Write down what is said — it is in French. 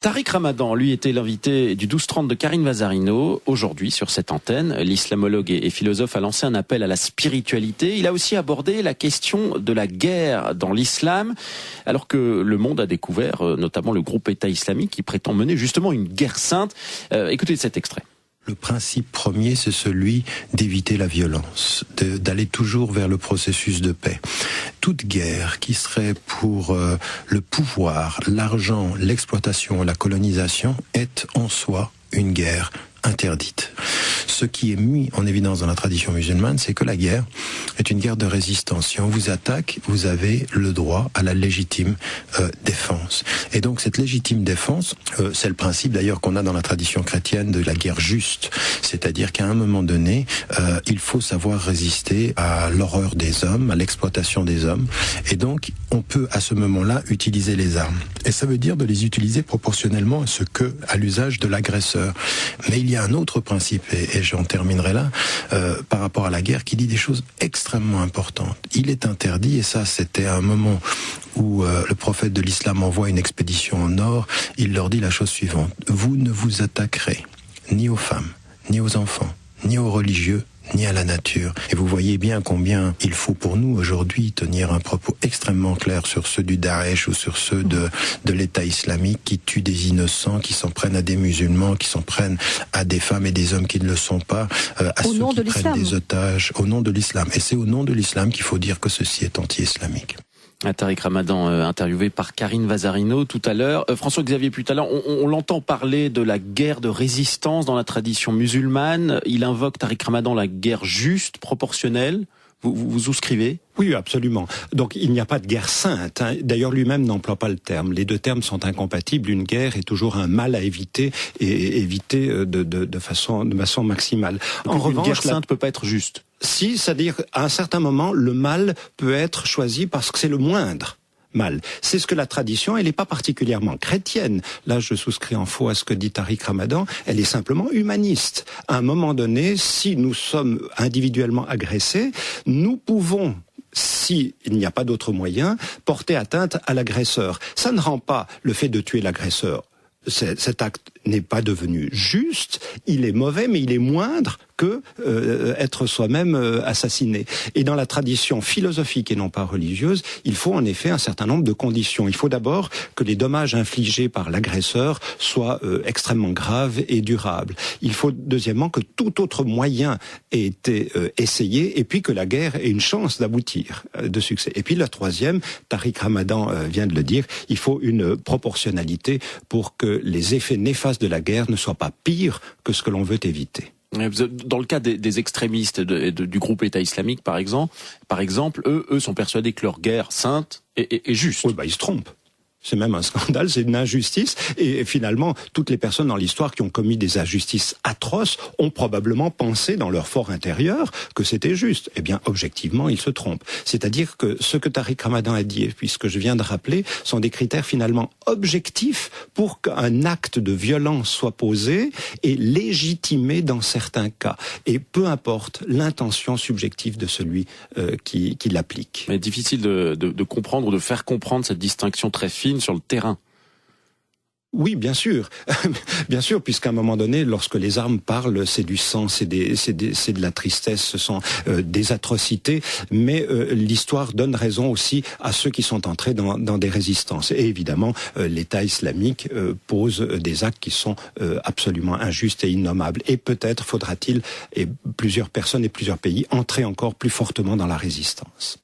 Tariq Ramadan, lui, était l'invité du 12-30 de Karine Vazarino. Aujourd'hui, sur cette antenne, l'islamologue et philosophe a lancé un appel à la spiritualité. Il a aussi abordé la question de la guerre dans l'islam, alors que le monde a découvert notamment le groupe État islamique qui prétend mener justement une guerre sainte. Écoutez cet extrait. Le principe premier, c'est celui d'éviter la violence, d'aller toujours vers le processus de paix. Toute guerre qui serait pour le pouvoir, l'argent, l'exploitation, la colonisation est en soi une guerre interdite. Ce qui est mis en évidence dans la tradition musulmane, c'est que la guerre est une guerre de résistance. Si on vous attaque, vous avez le droit à la légitime défense. Et donc cette légitime défense, c'est le principe d'ailleurs qu'on a dans la tradition chrétienne de la guerre juste. C'est-à-dire qu'à un moment donné, il faut savoir résister à l'horreur des hommes, à l'exploitation des hommes. Et donc on peut à ce moment-là utiliser les armes. Et ça veut dire de les utiliser proportionnellement à l'usage de l'agresseur. Mais il y a un autre principe, et j'en terminerai là, par rapport à la guerre, qui dit des choses extrêmement importantes. Il est interdit, et ça c'était un moment où le prophète de l'islam envoie une expédition au nord, il leur dit la chose suivante: vous ne vous attaquerez ni aux femmes, ni aux enfants, ni aux religieux, ni à la nature. Et vous voyez bien combien il faut pour nous aujourd'hui tenir un propos extrêmement clair sur ceux du Daesh ou sur ceux de l'État islamique qui tuent des innocents, qui s'en prennent à des musulmans, qui s'en prennent à des femmes et des hommes qui ne le sont pas, à ceux qui prennent des otages, au nom de l'islam. Et c'est au nom de l'islam qu'il faut dire que ceci est anti-islamique. Tariq Ramadan, interviewé par Karine Vazarino tout à l'heure. François-Xavier Putalan, on l'entend parler de la guerre de résistance dans la tradition musulmane. Il invoque, Tariq Ramadan, la guerre juste, proportionnelle. Vous souscrivez ? Oui, absolument. Donc il n'y a pas de guerre sainte. D'ailleurs, lui-même n'emploie pas le terme. Les deux termes sont incompatibles. Une guerre est toujours un mal à éviter et éviter de façon maximale. En revanche, une guerre sainte peut pas être juste. Si, c'est-à-dire à un certain moment, le mal peut être choisi parce que c'est le moindre mal. C'est ce que la tradition, elle n'est pas particulièrement chrétienne. Là, je souscris en faux à ce que dit Tariq Ramadan. Elle est simplement humaniste. À un moment donné, si nous sommes individuellement agressés, nous pouvons, s'il n'y a pas d'autre moyen, porter atteinte à l'agresseur. Ça ne rend pas le fait de tuer l'agresseur. Cet acte n'est pas devenu juste, il est mauvais, mais il est moindre que être soi-même assassiné. Et dans la tradition philosophique et non pas religieuse, il faut en effet un certain nombre de conditions. Il faut d'abord que les dommages infligés par l'agresseur soient extrêmement graves et durables. Il faut deuxièmement que tout autre moyen ait été essayé, et puis que la guerre ait une chance d'aboutir, de succès. Et puis la troisième, Tariq Ramadan vient de le dire, il faut une proportionnalité pour que les effets néfastes de la guerre ne soient pas pires que ce que l'on veut éviter. Dans le cas des extrémistes du groupe État islamique, par exemple, eux sont persuadés que leur guerre sainte est juste. Oui, ils se trompent. C'est même un scandale, c'est une injustice. Et finalement, toutes les personnes dans l'histoire qui ont commis des injustices atroces ont probablement pensé dans leur fort intérieur que c'était juste. Eh bien, objectivement, ils se trompent. C'est-à-dire que ce que Tariq Ramadan a dit, et puis ce que je viens de rappeler, sont des critères finalement objectifs pour qu'un acte de violence soit posé et légitimé dans certains cas. Et peu importe l'intention subjective de celui qui l'applique. Mais difficile de comprendre ou de faire comprendre cette distinction très fine sur le terrain. Oui, bien sûr, bien sûr, puisqu'à un moment donné, lorsque les armes parlent, c'est du sang, c'est de la tristesse, ce sont des atrocités, mais l'histoire donne raison aussi à ceux qui sont entrés dans des résistances. Et évidemment, l'État islamique pose des actes qui sont absolument injustes et innommables. Et peut-être faudra-t-il, et plusieurs personnes et plusieurs pays, entrer encore plus fortement dans la résistance.